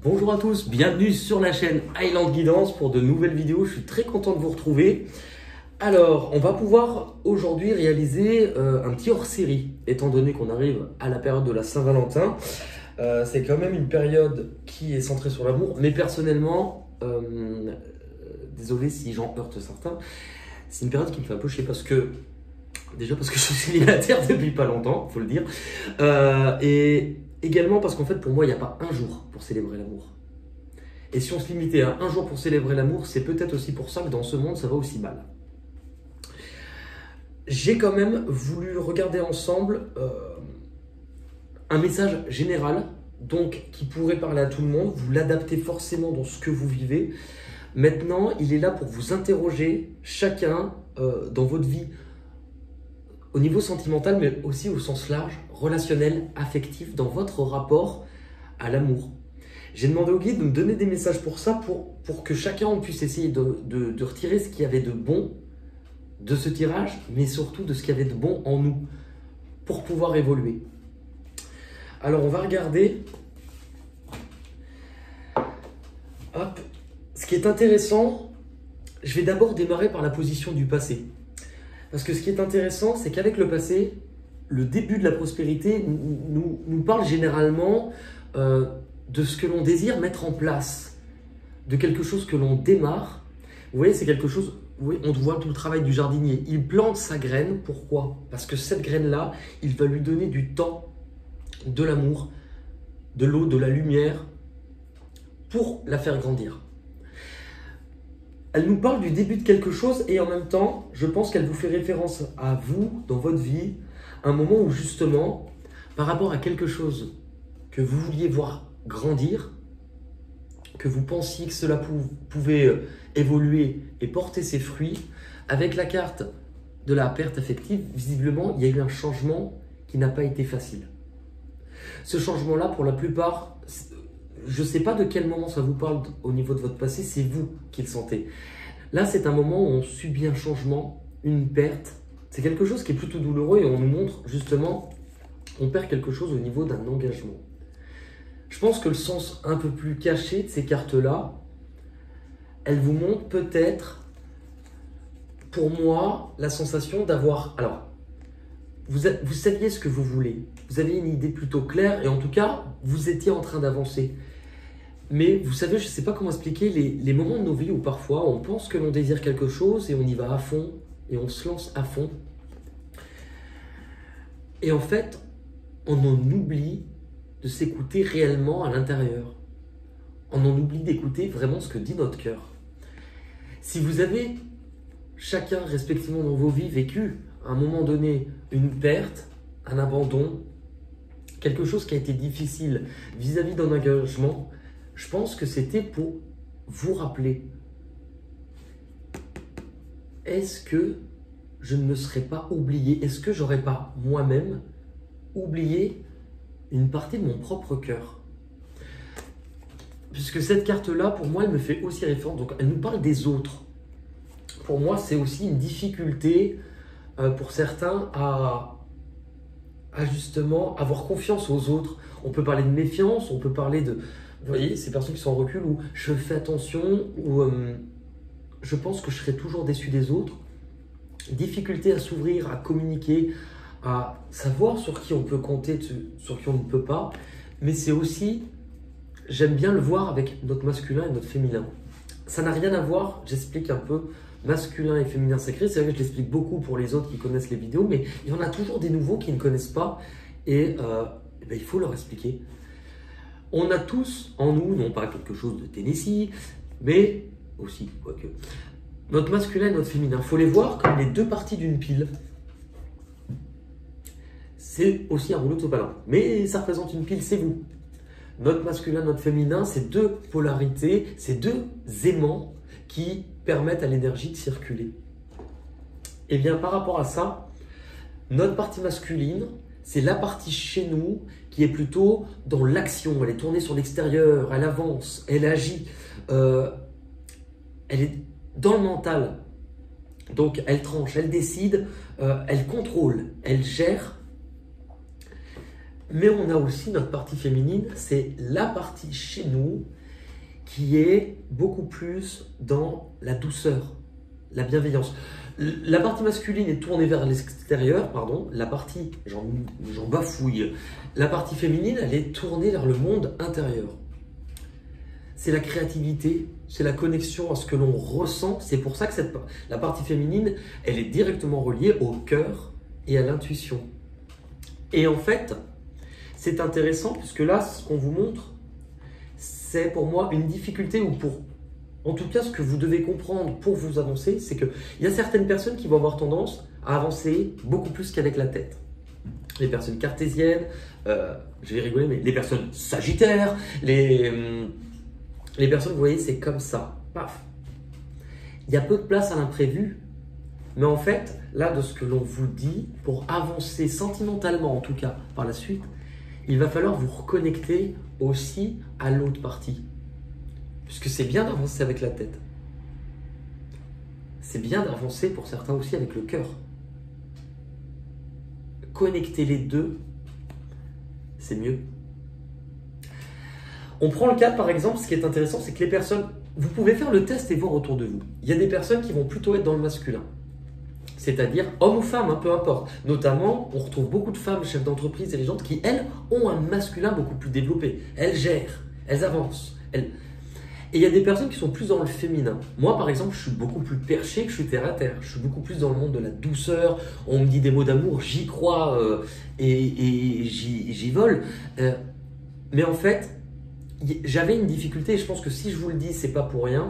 Bonjour à tous, bienvenue sur la chaîne Highland Guidance pour de nouvelles vidéos. Je suis très content de vous retrouver. Alors, on va pouvoir aujourd'hui réaliser un petit hors-série, étant donné qu'on arrive à la période de la Saint-Valentin. C'est quand même une période qui est centrée sur l'amour, mais personnellement, désolé si j'en heurte certains, c'est une période qui me fait un peu chier parce que déjà parce que je suis célibataire depuis pas longtemps, faut le dire, et également parce qu'en fait pour moi il n'y a pas un jour pour célébrer l'amour. Et si on se limitait à un jour pour célébrer l'amour, c'est peut-être aussi pour ça que dans ce monde ça va aussi mal. J'ai quand même voulu regarder ensemble un message général, donc qui pourrait parler à tout le monde, vous l'adaptez forcément dans ce que vous vivez. Maintenant, il est là pour vous interroger chacun dans votre vie, au niveau sentimental, mais aussi au sens large, relationnel, affectif, dans votre rapport à l'amour. J'ai demandé au guide de me donner des messages pour ça, pour que chacun on puisse essayer de retirer ce qu'il y avait de bon de ce tirage, mais surtout de ce qu'il y avait de bon en nous, pour pouvoir évoluer. Alors on va regarder. Hop. Ce qui est intéressant, je vais d'abord démarrer par la position du passé. Parce que ce qui est intéressant, c'est qu'avec le passé, le début de la prospérité nous parle généralement de ce que l'on désire mettre en place, de quelque chose que l'on démarre. Vous voyez, c'est quelque chose, vous voyez, on voit tout le travail du jardinier. Il plante sa graine, pourquoi? Parce que cette graine-là, il va lui donner du temps, de l'amour, de l'eau, de la lumière, pour la faire grandir. Elle nous parle du début de quelque chose et en même temps, je pense qu'elle vous fait référence à vous, dans votre vie, un moment où justement, par rapport à quelque chose que vous vouliez voir grandir, que vous pensiez que cela pouvait évoluer et porter ses fruits, avec la carte de la perte affective, visiblement, il y a eu un changement qui n'a pas été facile. Ce changement-là, pour la plupart, je ne sais pas de quel moment ça vous parle au niveau de votre passé, c'est vous qui le sentez. Là, c'est un moment où on subit un changement, une perte. C'est quelque chose qui est plutôt douloureux et on nous montre justement qu'on perd quelque chose au niveau d'un engagement. Je pense que le sens un peu plus caché de ces cartes-là, elles vous montrent peut-être, pour moi, la sensation d'avoir... Alors, vous saviez ce que vous voulez, vous aviez une idée plutôt claire et en tout cas, vous étiez en train d'avancer. Mais vous savez, je ne sais pas comment expliquer les moments de nos vies où parfois on pense que l'on désire quelque chose et on y va à fond et on se lance à fond. Et en fait, on en oublie de s'écouter réellement à l'intérieur. On en oublie d'écouter vraiment ce que dit notre cœur. Si vous avez chacun respectivement dans vos vies vécu à un moment donné une perte, un abandon, quelque chose qui a été difficile vis-à-vis d'un engagement, je pense que c'était pour vous rappeler. Est-ce que je ne me serais pas oublié? Est-ce que j'aurais pas moi-même oublié une partie de mon propre cœur? Puisque cette carte-là, pour moi, elle me fait aussi référence. Donc, elle nous parle des autres. Pour moi, c'est aussi une difficulté pour certains à justement avoir confiance aux autres. On peut parler de méfiance, on peut parler de... Vous voyez, ces personnes qui sont en recul où je fais attention, où je pense que je serai toujours déçu des autres. Difficulté à s'ouvrir, à communiquer, à savoir sur qui on peut compter, sur qui on ne peut pas. Mais c'est aussi, j'aime bien le voir avec notre masculin et notre féminin. Ça n'a rien à voir, j'explique un peu, masculin et féminin sacré. C'est vrai que je l'explique beaucoup pour les autres qui connaissent les vidéos, mais il y en a toujours des nouveaux qui ne connaissent pas et il faut leur expliquer. On a tous en nous, non pas quelque chose de Tennessee, mais aussi, quoique, notre masculin et notre féminin. Il faut les voir comme les deux parties d'une pile. C'est aussi un rouleau de sopalin, mais ça représente une pile, c'est vous. Notre masculin, notre féminin, c'est deux polarités, c'est deux aimants qui permettent à l'énergie de circuler. Et bien par rapport à ça, notre partie masculine, c'est la partie chez nous qui est plutôt dans l'action. Elle est tournée sur l'extérieur, elle avance, elle agit, elle est dans le mental. Donc elle tranche, elle décide, elle contrôle, elle gère. Mais on a aussi notre partie féminine, c'est la partie chez nous qui est beaucoup plus dans la douceur, la bienveillance. La partie masculine est tournée vers l'extérieur, pardon. La partie, j'en bafouille. La partie féminine, elle est tournée vers le monde intérieur. C'est la créativité, c'est la connexion à ce que l'on ressent. C'est pour ça que la partie féminine, elle est directement reliée au cœur et à l'intuition. Et en fait, c'est intéressant puisque là, ce qu'on vous montre, c'est pour moi une difficulté ou en tout cas, ce que vous devez comprendre pour vous avancer, c'est qu'il y a certaines personnes qui vont avoir tendance à avancer beaucoup plus qu'avec la tête. Les personnes cartésiennes, je vais rigoler, mais les personnes sagittaires, les personnes, vous voyez, c'est comme ça. Paf. Il y a peu de place à l'imprévu, mais en fait, là, de ce que l'on vous dit, pour avancer sentimentalement, en tout cas, par la suite, il va falloir vous reconnecter aussi à l'autre partie. Puisque c'est bien d'avancer avec la tête. C'est bien d'avancer pour certains aussi avec le cœur. Connecter les deux, c'est mieux. On prend le cas par exemple, ce qui est intéressant, c'est que les personnes, vous pouvez faire le test et voir autour de vous. Il y a des personnes qui vont plutôt être dans le masculin. C'est-à-dire homme ou femme, peu importe. Notamment, on retrouve beaucoup de femmes chefs d'entreprise, dirigeantes qui, elles, ont un masculin beaucoup plus développé. Elles gèrent, elles avancent, Et il y a des personnes qui sont plus dans le féminin. Moi, par exemple, je suis beaucoup plus perché que je suis terre à terre. Je suis beaucoup plus dans le monde de la douceur. On me dit des mots d'amour, j'y crois et j'y vole. Mais en fait, j'avais une difficulté, et je pense que si je vous le dis, c'est pas pour rien,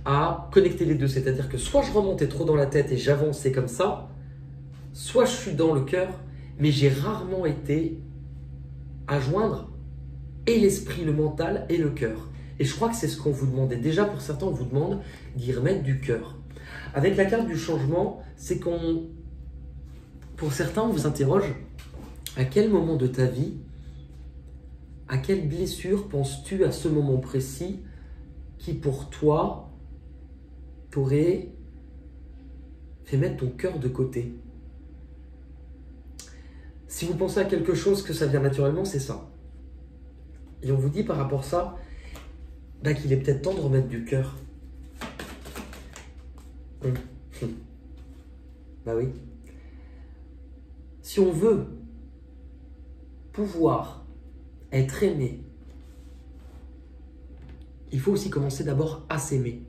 à connecter les deux. C'est-à-dire que soit je remontais trop dans la tête et j'avançais comme ça, soit je suis dans le cœur, mais j'ai rarement été à joindre et l'esprit, le mental et le cœur. Et je crois que c'est ce qu'on vous demandait. Déjà, pour certains, on vous demande d'y remettre du cœur. Avec la carte du changement, c'est pour certains, on vous interroge à quel moment de ta vie, à quelle blessure penses-tu à ce moment précis qui, pour toi, t'aurait fait mettre ton cœur de côté. Si vous pensez à quelque chose que ça vient naturellement, c'est ça. Et on vous dit par rapport à ça, qu'il est peut-être temps de remettre du cœur. Bah oui. Si on veut pouvoir être aimé, il faut aussi commencer d'abord à s'aimer.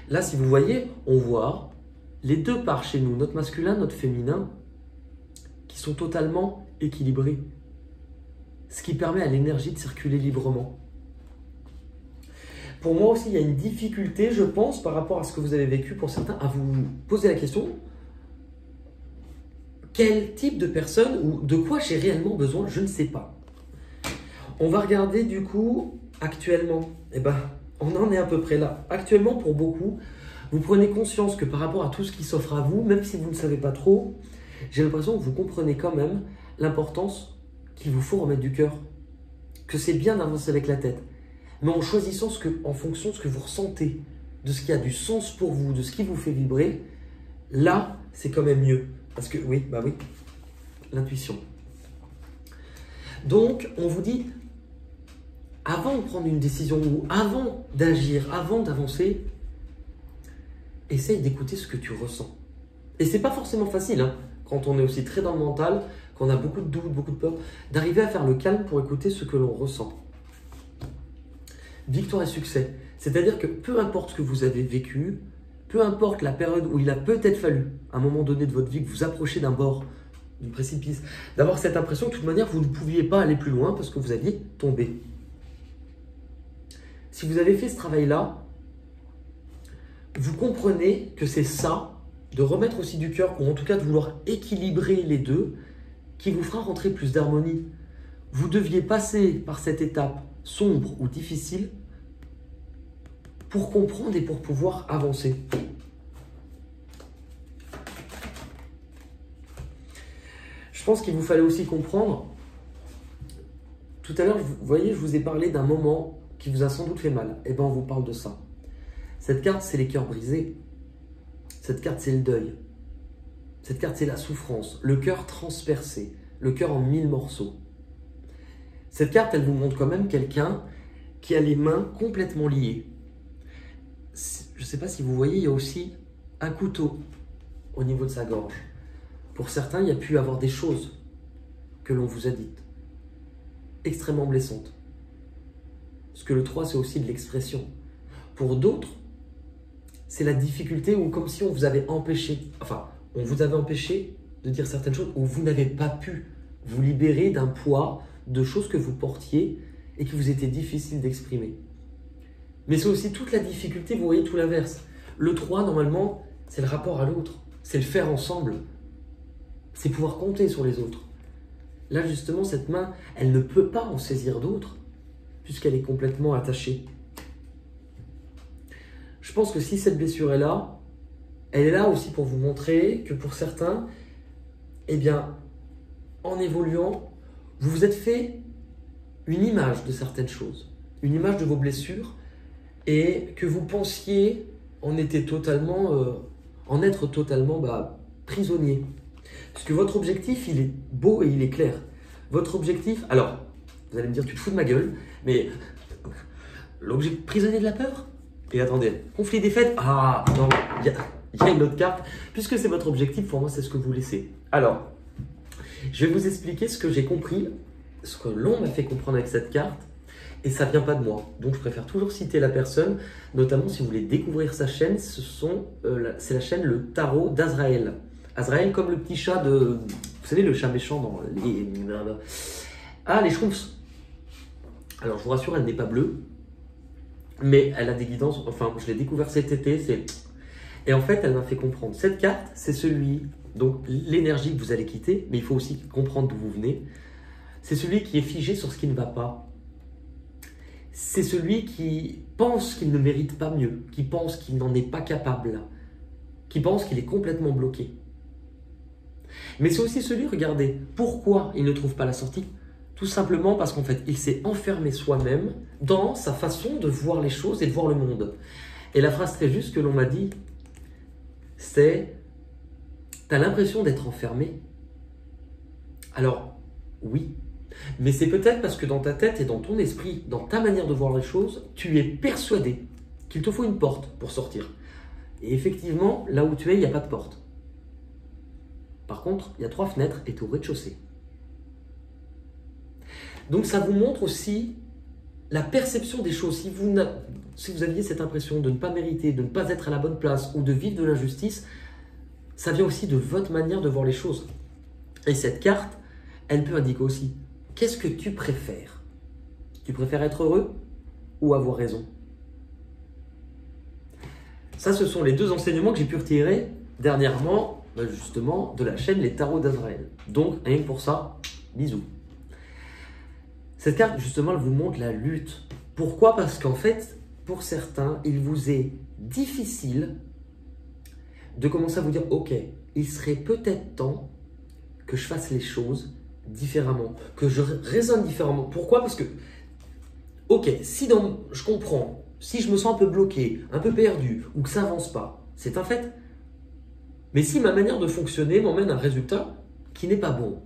Là, si vous voyez, on voit les deux parts chez nous, notre masculin, notre féminin, qui sont totalement équilibrés. Ce qui permet à l'énergie de circuler librement. Pour moi aussi, il y a une difficulté, je pense, par rapport à ce que vous avez vécu pour certains, à vous poser la question, quel type de personne ou de quoi j'ai réellement besoin, je ne sais pas. On va regarder du coup, actuellement, on en est à peu près là. Actuellement, pour beaucoup, vous prenez conscience que par rapport à tout ce qui s'offre à vous, même si vous ne savez pas trop, j'ai l'impression que vous comprenez quand même l'importance qu'il vous faut remettre du cœur. Que c'est bien d'avancer avec la tête. Mais en choisissant en fonction de ce que vous ressentez, de ce qui a du sens pour vous, de ce qui vous fait vibrer, là, c'est quand même mieux. Parce que, oui, l'intuition. Donc, on vous dit, avant de prendre une décision ou avant d'agir, avant d'avancer, essaye d'écouter ce que tu ressens. Et c'est pas forcément facile, quand on est aussi très dans le mental, qu'on a beaucoup de doutes, beaucoup de peur, d'arriver à faire le calme pour écouter ce que l'on ressent. Victoire et succès. C'est-à-dire que peu importe ce que vous avez vécu, peu importe la période où il a peut-être fallu, à un moment donné de votre vie, que vous approchez d'un bord, du précipice, d'avoir cette impression que de toute manière, vous ne pouviez pas aller plus loin parce que vous aviez tombé. Si vous avez fait ce travail-là, vous comprenez que c'est ça, de remettre aussi du cœur, ou en tout cas de vouloir équilibrer les deux, qui vous fera rentrer plus d'harmonie. Vous deviez passer par cette étape sombre ou difficile pour comprendre et pour pouvoir avancer. Je pense qu'il vous fallait aussi comprendre, tout à l'heure, vous voyez, je vous ai parlé d'un moment qui vous a sans doute fait mal. On vous parle de ça. Cette carte, c'est les cœurs brisés. Cette carte, c'est le deuil. Cette carte, c'est la souffrance, le cœur transpercé, le cœur en 1000 morceaux. Cette carte, elle vous montre quand même quelqu'un qui a les mains complètement liées. Je ne sais pas si vous voyez, il y a aussi un couteau au niveau de sa gorge. Pour certains, il y a pu avoir des choses que l'on vous a dites, extrêmement blessantes. Parce que le 3, c'est aussi de l'expression. Pour d'autres, c'est la difficulté ou comme si on vous avait empêché, on vous avait empêché de dire certaines choses ou vous n'avez pas pu vous libérer d'un poids, de choses que vous portiez et qui vous étaient difficiles d'exprimer. Mais c'est aussi toute la difficulté, vous voyez tout l'inverse. Le 3, normalement, c'est le rapport à l'autre, c'est le faire ensemble, c'est pouvoir compter sur les autres. Là, justement, cette main, elle ne peut pas en saisir d'autres puisqu'elle est complètement attachée. Je pense que si cette blessure est là, elle est là aussi pour vous montrer que pour certains, eh bien, en évoluant, vous vous êtes fait une image de certaines choses, une image de vos blessures, et que vous pensiez en être totalement prisonnier. Parce que votre objectif, il est beau et il est clair. Votre objectif, alors, vous allez me dire, tu te fous de ma gueule, mais l'objectif prisonnier de la peur. Et attendez, conflit des fêtes, ah non, il y a une autre carte. Puisque c'est votre objectif, pour moi, c'est ce que vous laissez. Alors, je vais vous expliquer ce que j'ai compris, ce que l'on m'a fait comprendre avec cette carte, et ça ne vient pas de moi. Donc, je préfère toujours citer la personne, notamment si vous voulez découvrir sa chaîne, c'est la chaîne Le Tarot d'Azraël. Azraël comme le petit chat de... Vous savez, le chat méchant dans les... Ah, les Schtroumpfs. Alors, je vous rassure, elle n'est pas bleue, mais elle a des guidances, je l'ai découvert cet été, et en fait, elle m'a fait comprendre. Cette carte, c'est donc l'énergie que vous allez quitter, mais il faut aussi comprendre d'où vous venez. C'est celui qui est figé sur ce qui ne va pas. C'est celui qui pense qu'il ne mérite pas mieux, qui pense qu'il n'en est pas capable, qui pense qu'il est complètement bloqué. Mais c'est aussi celui, regardez, pourquoi il ne trouve pas la sortie? Tout simplement parce qu'en fait, il s'est enfermé soi-même dans sa façon de voir les choses et de voir le monde. Et la phrase très juste que l'on m'a dit, c'est « T'as l'impression d'être enfermé ?» Alors, oui. Mais c'est peut-être parce que dans ta tête et dans ton esprit, dans ta manière de voir les choses, tu es persuadé qu'il te faut une porte pour sortir. Et effectivement, là où tu es, il n'y a pas de porte. Par contre, il y a 3 fenêtres et tu es au rez-de-chaussée. Donc ça vous montre aussi la perception des choses. Si vous aviez cette impression de ne pas mériter, de ne pas être à la bonne place ou de vivre de l'injustice, ça vient aussi de votre manière de voir les choses. Et cette carte, elle peut indiquer aussi, qu'est-ce que tu préfères? Tu préfères être heureux ou avoir raison? Ça, ce sont les 2 enseignements que j'ai pu retirer dernièrement, justement, de la chaîne Les Tarots d'Azraël. Donc, rien que pour ça, bisous. Cette carte, justement, elle vous montre la lutte. Pourquoi? Parce qu'en fait, pour certains, il vous est difficile de commencer à vous dire « Ok, il serait peut-être temps que je fasse les choses différemment, que je raisonne différemment. » Pourquoi? Parce que, ok, je comprends, si je me sens un peu bloqué, un peu perdu, ou que ça n'avance pas, c'est un fait. Mais si ma manière de fonctionner m'emmène à un résultat qui n'est pas bon,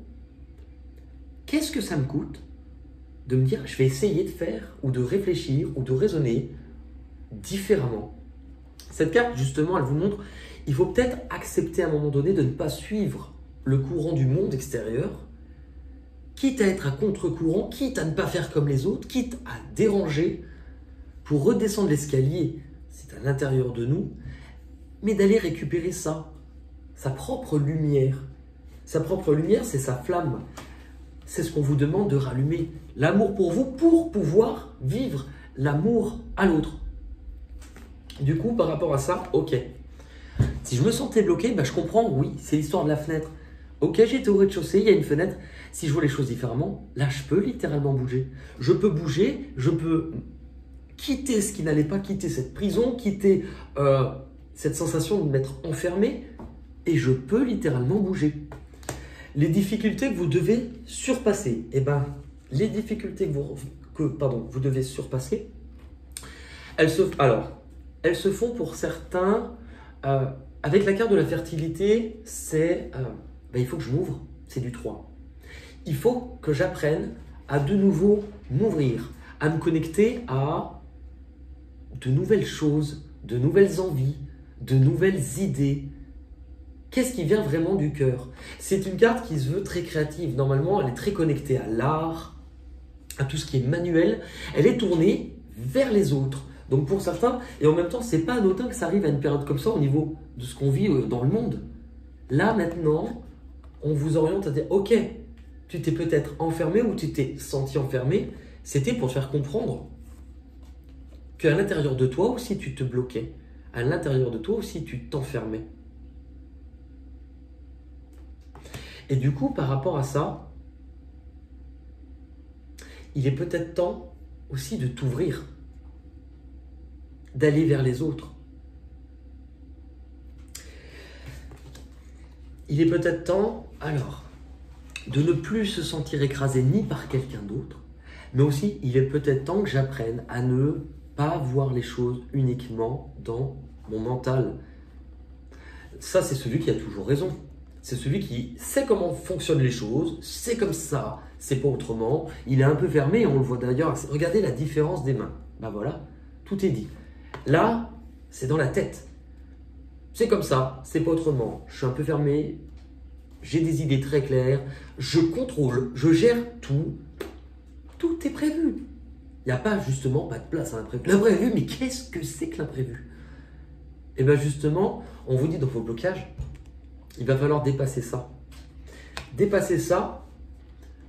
qu'est-ce que ça me coûte de me dire, je vais essayer de faire, ou de réfléchir, ou de raisonner différemment? Cette carte, justement, elle vous montre, il faut peut-être accepter à un moment donné de ne pas suivre le courant du monde extérieur, quitte à être à contre-courant, quitte à ne pas faire comme les autres, quitte à déranger, pour redescendre l'escalier, c'est à l'intérieur de nous, mais d'aller récupérer ça, sa propre lumière. Sa propre lumière, c'est sa flamme. C'est ce qu'on vous demande de rallumer. L'amour pour vous, pour pouvoir vivre l'amour à l'autre. Du coup, par rapport à ça, ok. Si je me sentais bloqué, je comprends, oui, c'est l'histoire de la fenêtre. Ok, j'étais au rez-de-chaussée, il y a une fenêtre. Si je vois les choses différemment, là, je peux littéralement bouger. Je peux bouger, je peux quitter ce qui n'allait pas, quitter cette prison, quitter cette sensation de m'être enfermé, et je peux littéralement bouger. Les difficultés que vous devez surpasser, les difficultés que vous devez surpasser, elles se font pour certains, avec la carte de la fertilité, c'est il faut que je m'ouvre, c'est du 3. Il faut que j'apprenne à de nouveau m'ouvrir, à me connecter à de nouvelles choses, de nouvelles envies, de nouvelles idées. Qu'est-ce qui vient vraiment du cœur? C'est une carte qui se veut très créative. Normalement, elle est très connectée à l'art, à tout ce qui est manuel. Elle est tournée vers les autres. Donc pour certains, et en même temps, c'est pas anodin que ça arrive à une période comme ça au niveau de ce qu'on vit dans le monde. Là, maintenant, on vous oriente à dire, ok, tu t'es peut-être enfermé ou tu t'es senti enfermé. C'était pour te faire comprendre qu'à l'intérieur de toi aussi, tu te bloquais. À l'intérieur de toi aussi, tu t'enfermais. Et du coup, par rapport à ça, il est peut-être temps aussi de t'ouvrir, d'aller vers les autres. Il est peut-être temps, alors, de ne plus se sentir écrasé ni par quelqu'un d'autre, mais aussi, il est peut-être temps que j'apprenne à ne pas voir les choses uniquement dans mon mental. Ça, c'est celui qui a toujours raison. C'est celui qui sait comment fonctionnent les choses, c'est comme ça, c'est pas autrement. Il est un peu fermé, on le voit d'ailleurs. Regardez la différence des mains. Ben voilà, tout est dit. Là, c'est dans la tête. C'est comme ça, c'est pas autrement. Je suis un peu fermé, j'ai des idées très claires, je contrôle, je gère tout. Tout est prévu. Il n'y a pas justement pas de place à l'imprévu. L'imprévu, mais qu'est-ce que c'est que l'imprévu? Et bien justement, on vous dit dans vos blocages, il va falloir dépasser ça. Dépasser ça,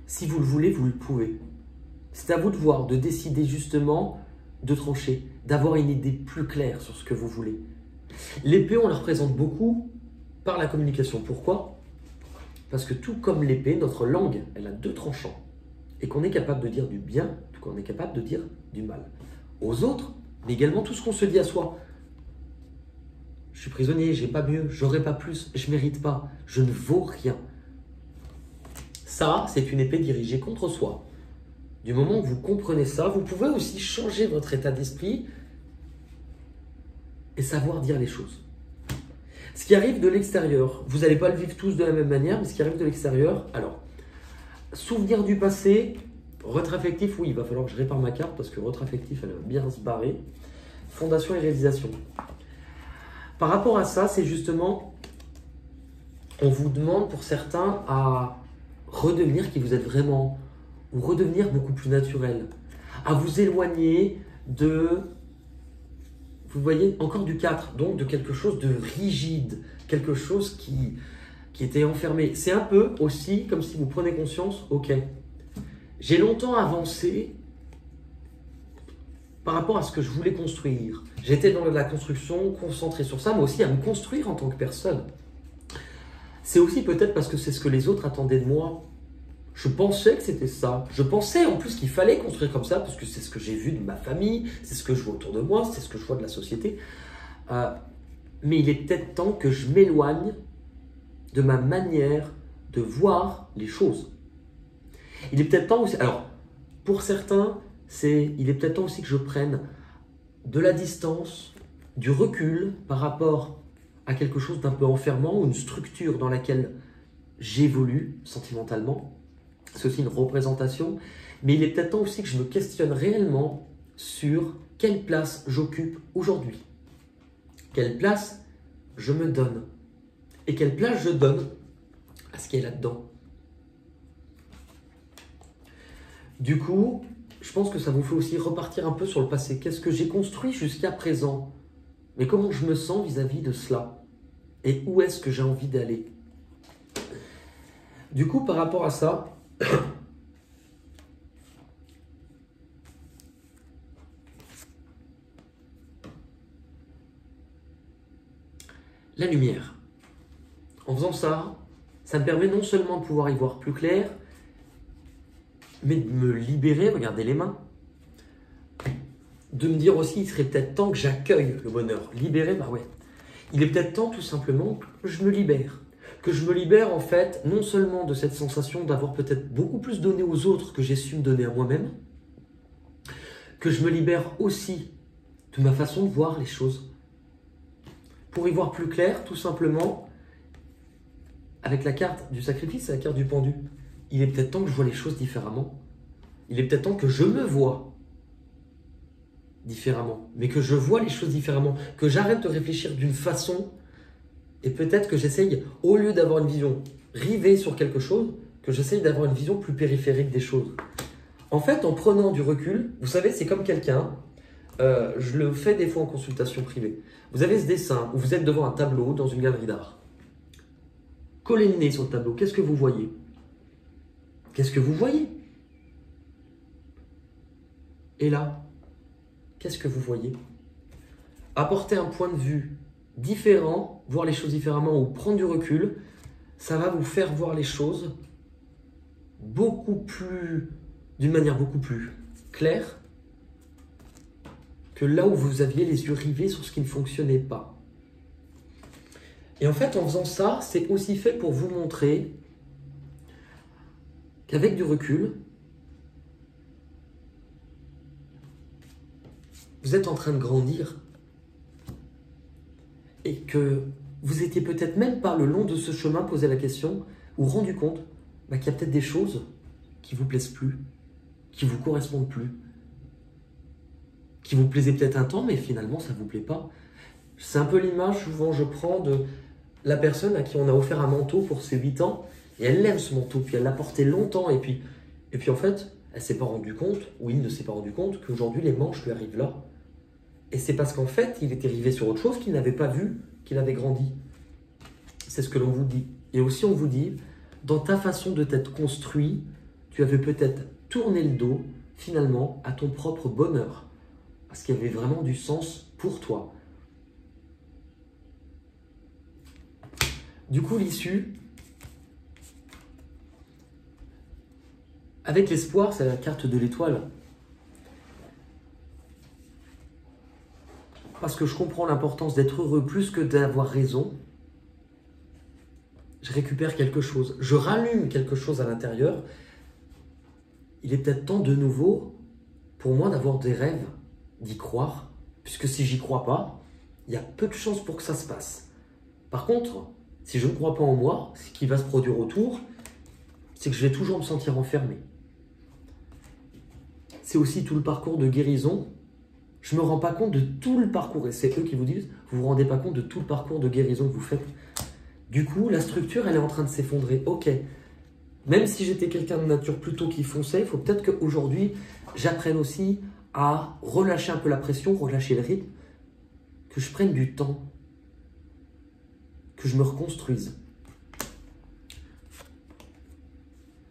si vous le voulez, vous le pouvez. C'est à vous de voir, de décider justement, de trancher, d'avoir une idée plus claire sur ce que vous voulez. L'épée, on la représente beaucoup par la communication. Pourquoi? Parce que tout comme l'épée, notre langue, elle a deux tranchants. Et qu'on est capable de dire du bien, tout qu'on est capable de dire du mal. Aux autres, mais également tout ce qu'on se dit à soi. Je suis prisonnier, j'ai pas mieux, j'aurai pas plus, je mérite pas, je ne vaux rien. Ça, c'est une épée dirigée contre soi. Du moment que vous comprenez ça, vous pouvez aussi changer votre état d'esprit et savoir dire les choses. Ce qui arrive de l'extérieur, vous n'allez pas le vivre tous de la même manière, mais ce qui arrive de l'extérieur, alors, souvenir du passé, retrait affectif, oui, il va falloir que je répare ma carte parce que retrait affectif, elle va bien se barrer. Fondation et réalisation. Par rapport à ça, c'est justement, on vous demande pour certains à redevenir qui vous êtes vraiment, ou redevenir beaucoup plus naturel, à vous éloigner de, vous voyez, encore du 4, donc de quelque chose de rigide, quelque chose qui était enfermé. C'est un peu aussi comme si vous prenez conscience, ok, j'ai longtemps avancé par rapport à ce que je voulais construire. J'étais dans la construction, concentré sur ça, mais aussi à me construire en tant que personne. C'est aussi peut-être parce que c'est ce que les autres attendaient de moi. Je pensais que c'était ça. Je pensais en plus qu'il fallait construire comme ça, parce que c'est ce que j'ai vu de ma famille, c'est ce que je vois autour de moi, c'est ce que je vois de la société. Mais il est peut-être temps que je m'éloigne de ma manière de voir les choses. Il est peut-être temps aussi, alors pour certains, il est peut-être temps aussi que je prenne de la distance, du recul par rapport à quelque chose d'un peu enfermant ou une structure dans laquelle j'évolue sentimentalement. C'est aussi une représentation, mais il est peut-être temps aussi que je me questionne réellement sur quelle place j'occupe aujourd'hui, quelle place je me donne et quelle place je donne à ce qui est là-dedans. Du coup, je pense que ça vous fait aussi repartir un peu sur le passé. Qu'est-ce que j'ai construit jusqu'à présent? Mais comment je me sens vis-à-vis de cela? Et où est-ce que j'ai envie d'aller? Du coup, par rapport à ça, la lumière. En faisant ça, ça me permet non seulement de pouvoir y voir plus clair, mais de me libérer, regardez les mains. De me dire aussi, il serait peut-être temps que j'accueille le bonheur. Libérer, bah ouais. Il est peut-être temps tout simplement que je me libère. Que je me libère en fait, non seulement de cette sensation d'avoir peut-être beaucoup plus donné aux autres que j'ai su me donner à moi-même, que je me libère aussi de ma façon de voir les choses. Pour y voir plus clair, tout simplement, avec la carte du sacrifice et la carte du pendu, il est peut-être temps que je vois les choses différemment. il est peut-être temps que je me voie différemment, mais que je vois les choses différemment, que j'arrête de réfléchir d'une façon et peut-être que j'essaye, au lieu d'avoir une vision rivée sur quelque chose, que j'essaye d'avoir une vision plus périphérique des choses. En fait, en prenant du recul, vous savez, c'est comme quelqu'un, je le fais des fois en consultation privée. Vous avez ce dessin où vous êtes devant un tableau dans une galerie d'art. Collez le nez sur le tableau, qu'est-ce que vous voyez? Qu'est-ce que vous voyez? Et là, qu'est-ce que vous voyez? Apporter un point de vue différent, voir les choses différemment ou prendre du recul, ça va vous faire voir les choses d'une manière beaucoup plus claire que là où vous aviez les yeux rivés sur ce qui ne fonctionnait pas. Et en fait, en faisant ça, c'est aussi fait pour vous montrer qu'avec du recul, vous êtes en train de grandir et que vous étiez peut-être même pas le long de ce chemin posé la question ou rendu compte qu'il y a peut-être des choses qui vous plaisent plus, qui vous correspondent plus, qui vous plaisaient peut-être un temps, mais finalement ça vous plaît pas. C'est un peu l'image souvent je prends de la personne à qui on a offert un manteau pour ses 8 ans et elle aime ce manteau, puis elle l'a porté longtemps et puis en fait elle s'est pas rendue compte, ou il ne s'est pas rendu compte qu'aujourd'hui les manches lui arrivent là. Et c'est parce qu'en fait il était rivé sur autre chose qu'il n'avait pas vu qu'il avait grandi. C'est ce que l'on vous dit. Et aussi on vous dit, dans ta façon de t'être construit, tu avais peut-être tourné le dos finalement à ton propre bonheur, à ce qui avait vraiment du sens pour toi. Du coup, l'issue, avec l'espoir, c'est la carte de l'étoile. Parce que je comprends l'importance d'être heureux plus que d'avoir raison. Je récupère quelque chose, je rallume quelque chose à l'intérieur. Il est peut-être temps de nouveau pour moi d'avoir des rêves, d'y croire, puisque si j'y crois pas, il y a peu de chances pour que ça se passe. Par contre, si je ne crois pas en moi, ce qui va se produire autour, c'est que je vais toujours me sentir enfermé. C'est aussi tout le parcours de guérison. Je ne me rends pas compte de tout le parcours, et c'est eux qui vous disent, vous ne vous rendez pas compte de tout le parcours de guérison que vous faites. Du coup, la structure, elle est en train de s'effondrer. Ok, même si j'étais quelqu'un de nature plutôt qui fonçait, il faut peut-être qu'aujourd'hui, j'apprenne aussi à relâcher un peu la pression, relâcher le rythme, que je prenne du temps, que je me reconstruise.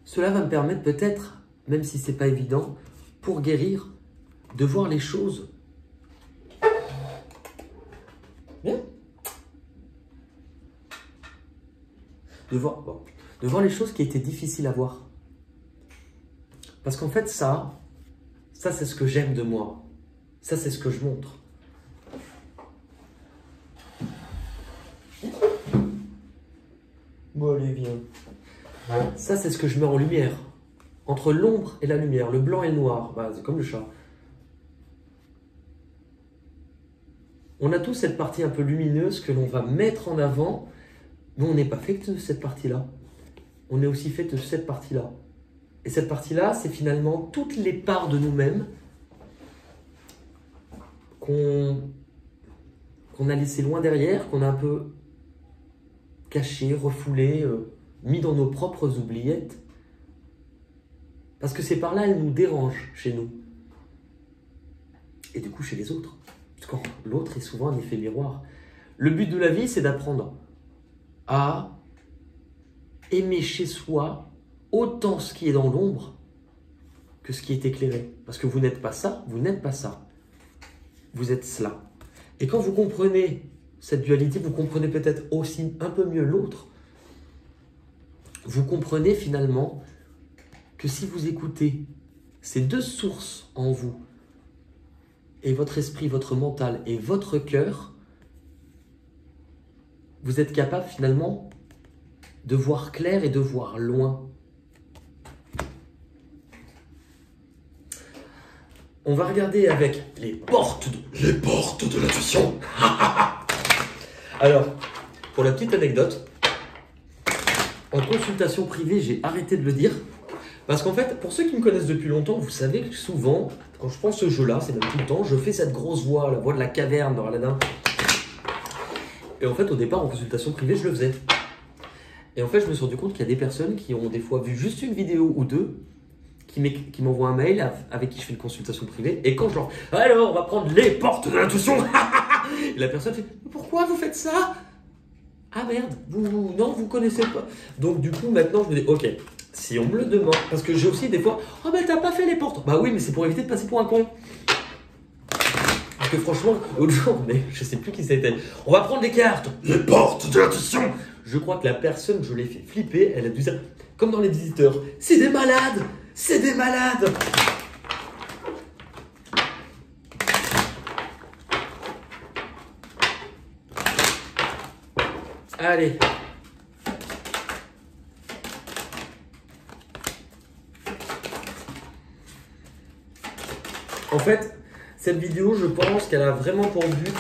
Cela va me permettre peut-être, même si ce n'est pas évident, pour guérir, de voir les choses. Bien. De voir les choses qui étaient difficiles à voir. Parce qu'en fait, ça c'est ce que j'aime de moi. Ça, c'est ce que je montre. Bon, allez, viens. Ça, c'est ce que je mets en lumière. Entre l'ombre et la lumière, le blanc et le noir. C'est comme le chat. On a tous cette partie un peu lumineuse que l'on va mettre en avant, mais on n'est pas fait que de cette partie-là. On est aussi fait de cette partie-là. Et cette partie-là, c'est finalement toutes les parts de nous-mêmes qu'on a laissées loin derrière, qu'on a un peu cachées, refoulées, mis dans nos propres oubliettes. Parce que ces parts-là, elles nous dérangent chez nous. Et du coup, chez les autres. Parce que l'autre est souvent un effet miroir. Le but de la vie, c'est d'apprendre à aimer chez soi autant ce qui est dans l'ombre que ce qui est éclairé. Parce que vous n'êtes pas ça, vous n'êtes pas ça. Vous êtes cela. Et quand vous comprenez cette dualité, vous comprenez peut-être aussi un peu mieux l'autre. Vous comprenez finalement que si vous écoutez ces deux sources en vous, et votre esprit, votre mental et votre cœur, vous êtes capable finalement de voir clair et de voir loin. On va regarder avec les portes de l'intuition. Alors, pour la petite anecdote, en consultation privée, j'ai arrêté de le dire Parce qu'en fait, pour ceux qui me connaissent depuis longtemps, vous savez que souvent, quand je prends ce jeu-là, c'est même tout le temps, je fais cette grosse voix, la voix de la caverne dans Aladdin. Et en fait, au départ, en consultation privée, je le faisais. Et en fait, je me suis rendu compte qu'il y a des personnes qui ont des fois vu juste une vidéo ou deux, qui m'envoient un mail avec qui je fais une consultation privée. Et quand je leur dis, alors, on va prendre les portes de l'intuition. Et la personne fait, pourquoi vous faites ça? Ah merde, non, vous connaissez pas. Donc du coup, maintenant, je me dis, ok, si on me le demande, parce que j'ai aussi des fois, oh ben t'as pas fait les portes. Bah oui, mais c'est pour éviter de passer pour un con. Parce que franchement, l'autre jour, mais je sais plus qui c'était, on va prendre les cartes, les portes de l'intuition. Je crois que la personne, je l'ai fait flipper, elle a dû dire, comme dans Les Visiteurs, c'est des malades, c'est des malades. Allez. En fait, cette vidéo, je pense qu'elle a vraiment pour but,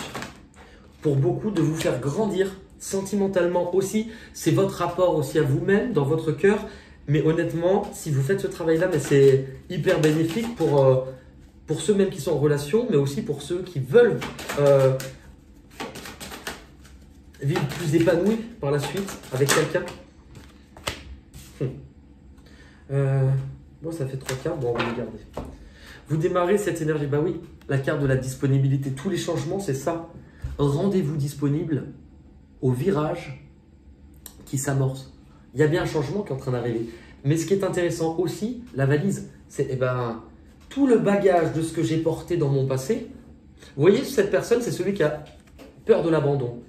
pour beaucoup, de vous faire grandir sentimentalement aussi. C'est votre rapport aussi à vous-même, dans votre cœur. Mais honnêtement, si vous faites ce travail-là, c'est hyper bénéfique pour ceux même qui sont en relation, mais aussi pour ceux qui veulent vivre plus épanoui par la suite avec quelqu'un. Bon, ça fait 3 cartes, bon, on va les garder. Vous démarrez cette énergie, bah oui, la carte de la disponibilité, tous les changements, c'est ça. Rendez-vous disponible au virage qui s'amorce. Il y a bien un changement qui est en train d'arriver. Mais ce qui est intéressant aussi, la valise, c'est tout le bagage de ce que j'ai porté dans mon passé. Vous voyez, cette personne, c'est celui qui a peur de l'abandon.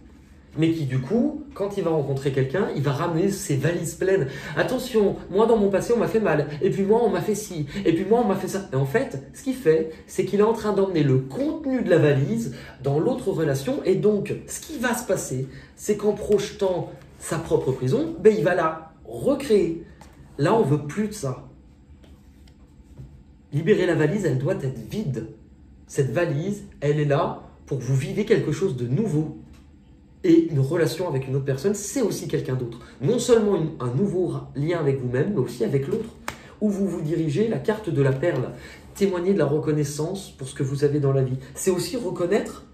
Mais qui, du coup, quand il va rencontrer quelqu'un, il va ramener ses valises pleines. Attention, moi, dans mon passé, on m'a fait mal. Et puis moi, on m'a fait ci. Et puis moi, on m'a fait ça. Et en fait, ce qu'il fait, c'est qu'il est en train d'emmener le contenu de la valise dans l'autre relation. Et donc, ce qui va se passer, c'est qu'en projetant sa propre prison, il va la recréer. Là, on veut plus de ça. Libérer la valise, elle doit être vide. Cette valise, elle est là pour que vous vivez quelque chose de nouveau. Et une relation avec une autre personne, c'est aussi quelqu'un d'autre. Non seulement un nouveau lien avec vous-même, mais aussi avec l'autre. Où vous vous dirigez, la carte de la perle, témoigner de la reconnaissance pour ce que vous avez dans la vie. C'est aussi reconnaître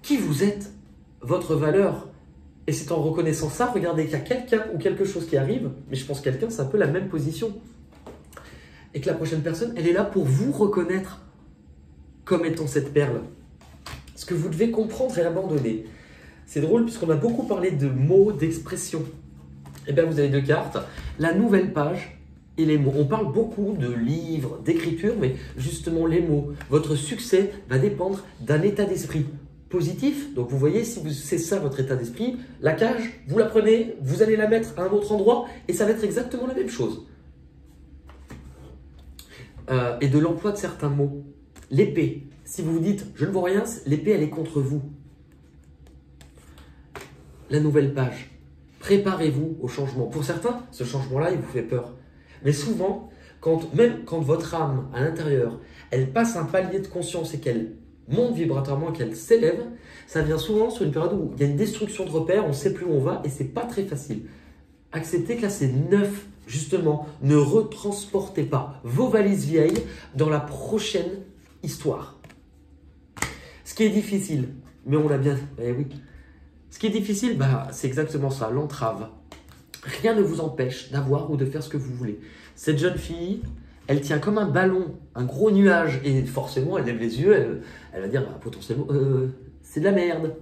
qui vous êtes, votre valeur. Et c'est en reconnaissant ça, regardez qu'il y a quelqu'un ou quelque chose qui arrive, mais je pense que quelqu'un, c'est un peu la même position. Et que la prochaine personne, elle est là pour vous reconnaître comme étant cette perle. Ce que vous devez comprendre et abandonner. C'est drôle puisqu'on a beaucoup parlé de mots, d'expressions. Eh bien, vous avez 2 cartes. La nouvelle page et les mots. On parle beaucoup de livres, d'écriture, mais justement les mots. Votre succès va dépendre d'un état d'esprit positif. Donc vous voyez, si c'est ça votre état d'esprit, la cage, vous la prenez, vous allez la mettre à un autre endroit et ça va être exactement la même chose. Et de l'emploi de certains mots. L'épée. Si vous vous dites, je ne vois rien, l'épée, elle est contre vous. La nouvelle page. Préparez-vous au changement. Pour certains, ce changement-là, il vous fait peur. Mais souvent, même quand votre âme, à l'intérieur, elle passe un palier de conscience et qu'elle monte vibratoirement, qu'elle s'élève, ça vient souvent sur une période où il y a une destruction de repères, on ne sait plus où on va et c'est pas très facile. Acceptez que là, c'est neuf. Justement, ne retransportez pas vos valises vieilles dans la prochaine histoire. Ce qui est difficile, mais on l'a bien... Eh oui. Ce qui est difficile, c'est exactement ça, l'entrave. Rien ne vous empêche d'avoir ou de faire ce que vous voulez. Cette jeune fille, elle tient comme un ballon, un gros nuage, et forcément, elle lève les yeux, elle va dire potentiellement, c'est de la merde.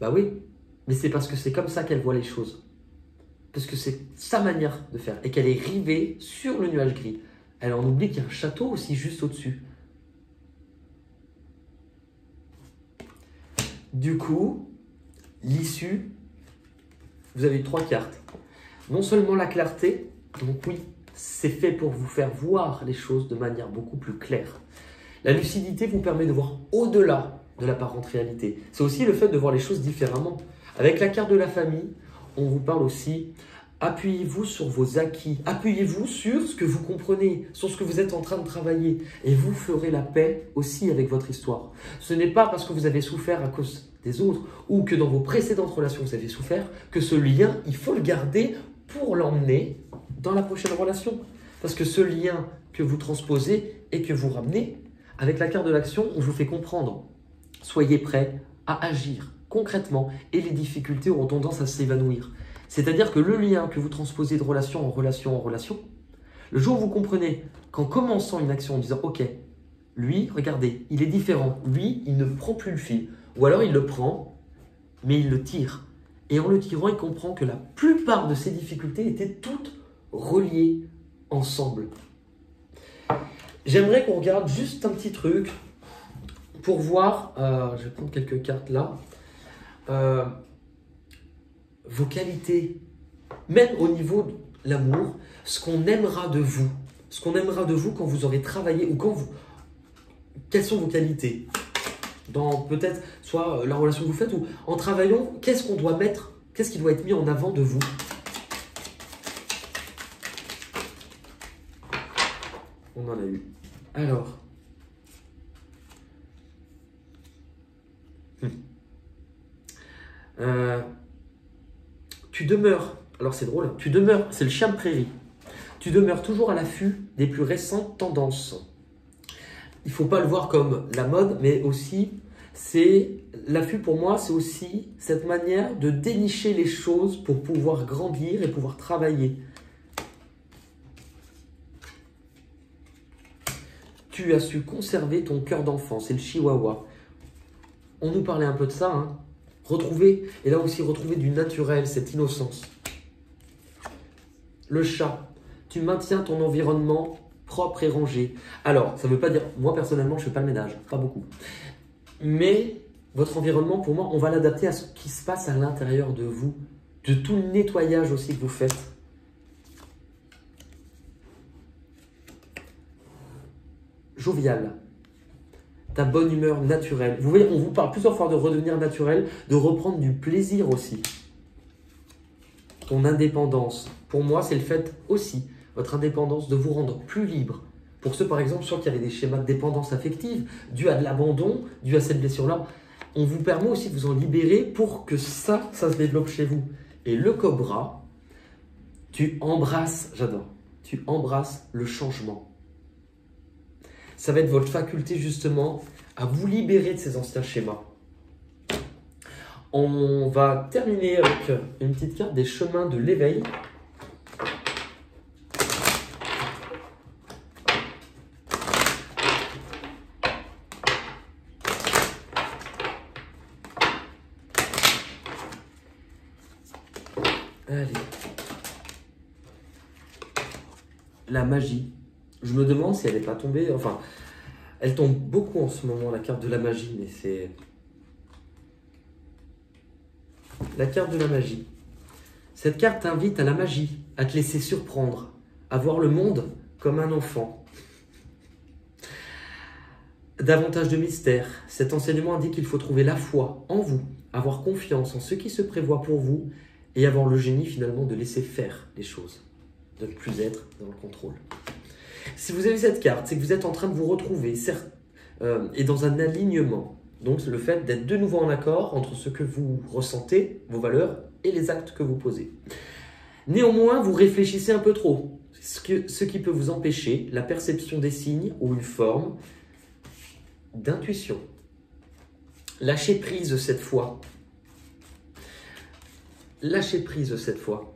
Bah oui, mais c'est parce que c'est comme ça qu'elle voit les choses. Parce que c'est sa manière de faire, et qu'elle est rivée sur le nuage gris. Elle en oublie qu'il y a un château aussi juste au-dessus. Du coup... L'issue, vous avez 3 cartes. Non seulement la clarté, donc oui, c'est fait pour vous faire voir les choses de manière beaucoup plus claire. La lucidité vous permet de voir au-delà de l'apparente réalité. C'est aussi le fait de voir les choses différemment. Avec la carte de la famille, on vous parle aussi, appuyez-vous sur vos acquis, appuyez-vous sur ce que vous comprenez, sur ce que vous êtes en train de travailler et vous ferez la paix aussi avec votre histoire. Ce n'est pas parce que vous avez souffert à cause des autres ou que dans vos précédentes relations vous avez souffert que ce lien, il faut le garder pour l'emmener dans la prochaine relation. Parce que ce lien que vous transposez et que vous ramenez, avec la carte de l'action, on vous fait comprendre. Soyez prêts à agir concrètement et les difficultés auront tendance à s'évanouir. C'est-à-dire que le lien que vous transposez de relation en relation en relation, le jour où vous comprenez qu'en commençant une action en disant « Ok, lui, regardez, il est différent. Lui, il ne prend plus le fil. » Ou alors il le prend, mais il le tire. Et en le tirant, il comprend que la plupart de ses difficultés étaient toutes reliées ensemble. J'aimerais qu'on regarde juste un petit truc pour voir, je vais prendre quelques cartes là, vos qualités, même au niveau de l'amour, ce qu'on aimera de vous, quand vous aurez travaillé ou quand vous... Quelles sont vos qualités dans peut-être soit la relation que vous faites ou en travaillant, qu'est-ce qu'on doit mettre, qu'est-ce qui doit être mis en avant de vous? On en a eu. Alors. Tu demeures, alors c'est drôle, tu demeures, c'est le chien de prairie, tu demeures toujours à l'affût des plus récentes tendances. Il ne faut pas le voir comme la mode, mais aussi, c'est l'affût pour moi, c'est aussi cette manière de dénicher les choses pour pouvoir grandir et pouvoir travailler. Tu as su conserver ton cœur d'enfant, c'est le chihuahua. On nous parlait un peu de ça, hein. Retrouver, et là aussi retrouver du naturel, cette innocence. Le chat, tu maintiens ton environnement propre et rangé. Alors, ça ne veut pas dire, moi personnellement, je ne fais pas le ménage, pas beaucoup. Mais votre environnement, pour moi, on va l'adapter à ce qui se passe à l'intérieur de vous, de tout le nettoyage aussi que vous faites. Jovial. Ta bonne humeur naturelle. Vous voyez, on vous parle plusieurs fois de redevenir naturel, de reprendre du plaisir aussi. Ton indépendance. Pour moi, c'est le fait aussi, votre indépendance, de vous rendre plus libre. Pour ceux, par exemple, sur qui avaient des schémas de dépendance affective, dû à de l'abandon, dû à cette blessure-là, on vous permet aussi de vous en libérer pour que ça se développe chez vous. Et le cobra, tu embrasses, j'adore, tu embrasses le changement. Ça va être votre faculté justement à vous libérer de ces anciens schémas. On va terminer avec une petite carte des chemins de l'éveil. Allez. La magie. Je me demande si elle n'est pas tombée, enfin, elle tombe beaucoup en ce moment, la carte de la magie, mais c'est... La carte de la magie. Cette carte t'invite à la magie, à te laisser surprendre, à voir le monde comme un enfant. Davantage de mystère. Cet enseignement indique qu'il faut trouver la foi en vous, avoir confiance en ce qui se prévoit pour vous et avoir le génie finalement de laisser faire les choses, de ne plus être dans le contrôle. Si vous avez cette carte, c'est que vous êtes en train de vous retrouver et dans un alignement. Donc, c'est le fait d'être de nouveau en accord entre ce que vous ressentez, vos valeurs, et les actes que vous posez. Néanmoins, vous réfléchissez un peu trop, ce qui peut vous empêcher la perception des signes ou une forme d'intuition. Lâchez prise cette fois. Lâchez prise cette fois.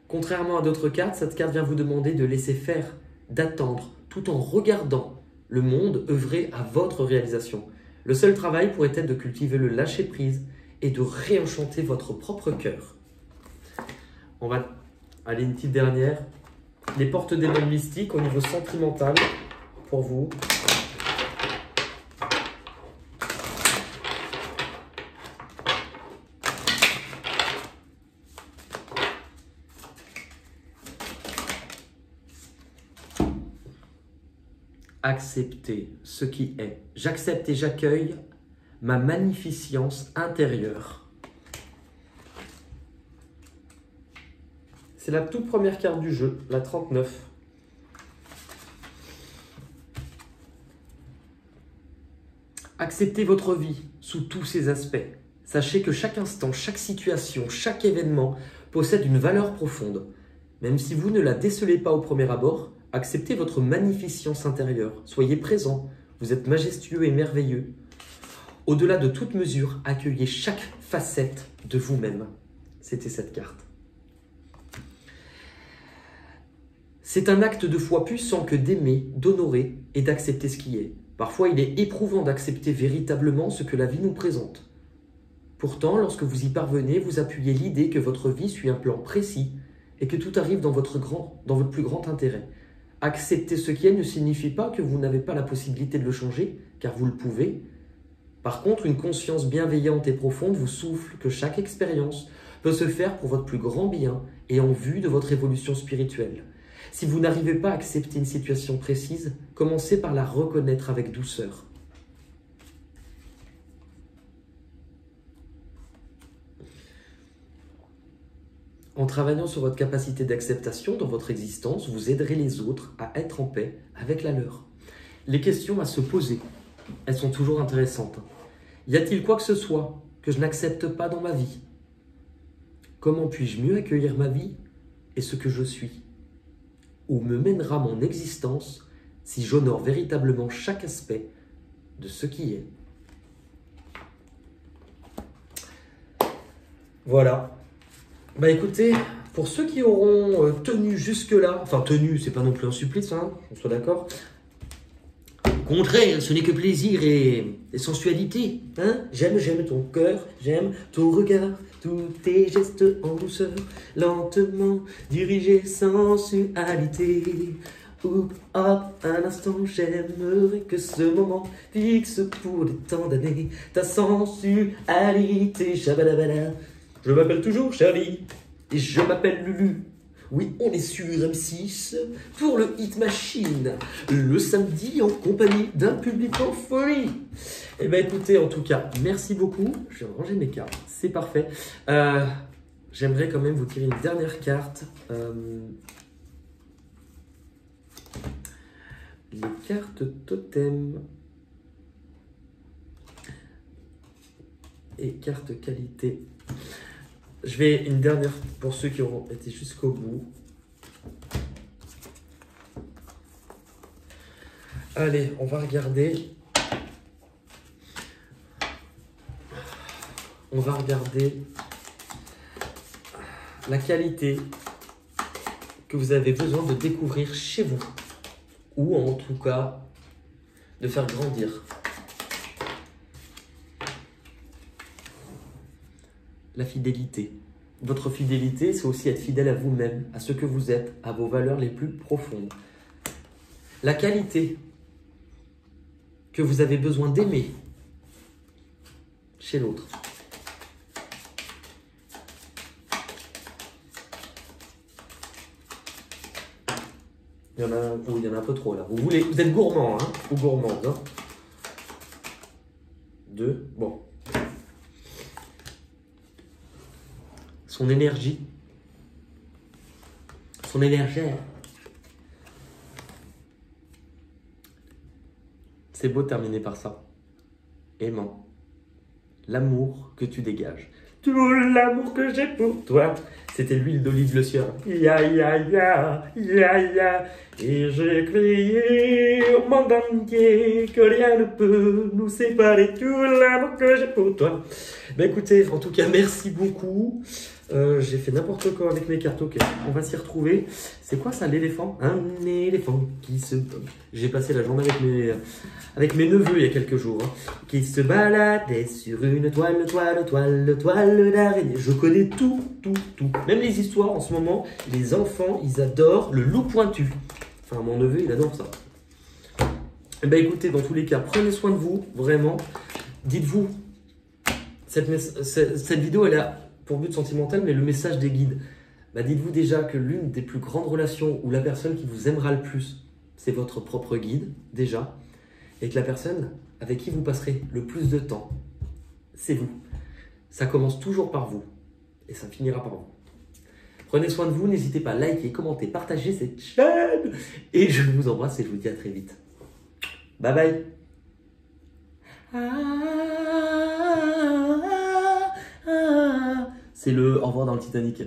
Contrairement à d'autres cartes, cette carte vient vous demander de laisser faire, d'attendre, tout en regardant le monde œuvrer à votre réalisation. Le seul travail pourrait être de cultiver le lâcher-prise et de réenchanter votre propre cœur. On va aller une petite dernière. Les portes des mondes mystiques au niveau sentimental pour vous. Accepter ce qui est. J'accepte et j'accueille ma magnificence intérieure. C'est la toute première carte du jeu, la 39. Acceptez votre vie sous tous ses aspects. Sachez que chaque instant, chaque situation, chaque événement possède une valeur profonde. Même si vous ne la décelez pas au premier abord, acceptez votre magnificence intérieure. Soyez présent. Vous êtes majestueux et merveilleux. Au-delà de toute mesure, accueillez chaque facette de vous-même. C'était cette carte. C'est un acte de foi puissant que d'aimer, d'honorer et d'accepter ce qui est. Parfois, il est éprouvant d'accepter véritablement ce que la vie nous présente. Pourtant, lorsque vous y parvenez, vous appuyez l'idée que votre vie suit un plan précis et que tout arrive dans votre plus grand intérêt. Accepter ce qui est ne signifie pas que vous n'avez pas la possibilité de le changer, car vous le pouvez. Par contre, une conscience bienveillante et profonde vous souffle que chaque expérience peut se faire pour votre plus grand bien et en vue de votre évolution spirituelle. Si vous n'arrivez pas à accepter une situation précise, commencez par la reconnaître avec douceur. En travaillant sur votre capacité d'acceptation dans votre existence, vous aiderez les autres à être en paix avec la leur. Les questions à se poser, elles sont toujours intéressantes. Y a-t-il quoi que ce soit que je n'accepte pas dans ma vie? Comment puis-je mieux accueillir ma vie et ce que je suis? Où me mènera mon existence si j'honore véritablement chaque aspect de ce qui est? Voilà. Bah écoutez, pour ceux qui auront tenu jusque-là, enfin tenu, c'est pas non plus un supplice, hein, on soit d'accord. Au contraire, ce n'est que plaisir et sensualité. Hein? J'aime ton cœur, j'aime ton regard, tous tes gestes en douceur, lentement dirigés sensualité. Hop, un instant, j'aimerais que ce moment fixe pour des temps d'années ta sensualité, shabalabala. Je m'appelle toujours Charlie et je m'appelle Lulu. Oui, on est sur M6 pour le Hit Machine, le samedi en compagnie d'un public en folie. Eh bien écoutez, en tout cas, merci beaucoup. Je vais ranger mes cartes, c'est parfait. J'aimerais quand même vous tirer une dernière carte. Les cartes totem et cartes qualité. Je vais une dernière pour ceux qui auront été jusqu'au bout. Allez, on va regarder. On va regarder la qualité que vous avez besoin de découvrir chez vous. Ou en tout cas, de faire grandir. La fidélité. Votre fidélité, c'est aussi être fidèle à vous-même, à ce que vous êtes, à vos valeurs les plus profondes. La qualité que vous avez besoin d'aimer chez l'autre. Il y en a un peu trop là. Vous êtes gourmand, hein, ou gourmande. Hein. 2, bon. Son énergie, son énergère. C'est beau de terminer par ça. Aimant. L'amour que tu dégages. Tout l'amour que j'ai pour toi. C'était l'huile d'olive le sieur. Ya ya ya, ya ya. Et j'ai crié au monde entier que rien ne peut nous séparer. Tout l'amour que j'ai pour toi. Ben écoutez, en tout cas, merci beaucoup. J'ai fait n'importe quoi avec mes cartes. Ok, on va s'y retrouver. C'est quoi ça, l'éléphant? Un éléphant qui se... J'ai passé la journée avec mes neveux il y a quelques jours. Hein, qui se baladait sur une toile d'araignée. Je connais tout. Même les histoires en ce moment, les enfants, ils adorent le loup pointu. Enfin, mon neveu, il adore ça. Eh ben écoutez, dans tous les cas, prenez soin de vous, vraiment. Dites-vous, cette vidéo, elle a pour but sentimental, mais le message des guides. Bah, dites-vous déjà que l'une des plus grandes relations ou la personne qui vous aimera le plus, c'est votre propre guide, déjà. Et que la personne avec qui vous passerez le plus de temps, c'est vous. Ça commence toujours par vous. Et ça finira par vous. Prenez soin de vous, n'hésitez pas à liker, commenter, partager cette chaîne. Et je vous embrasse et je vous dis à très vite. Bye bye. C'est le au revoir dans le Titanic.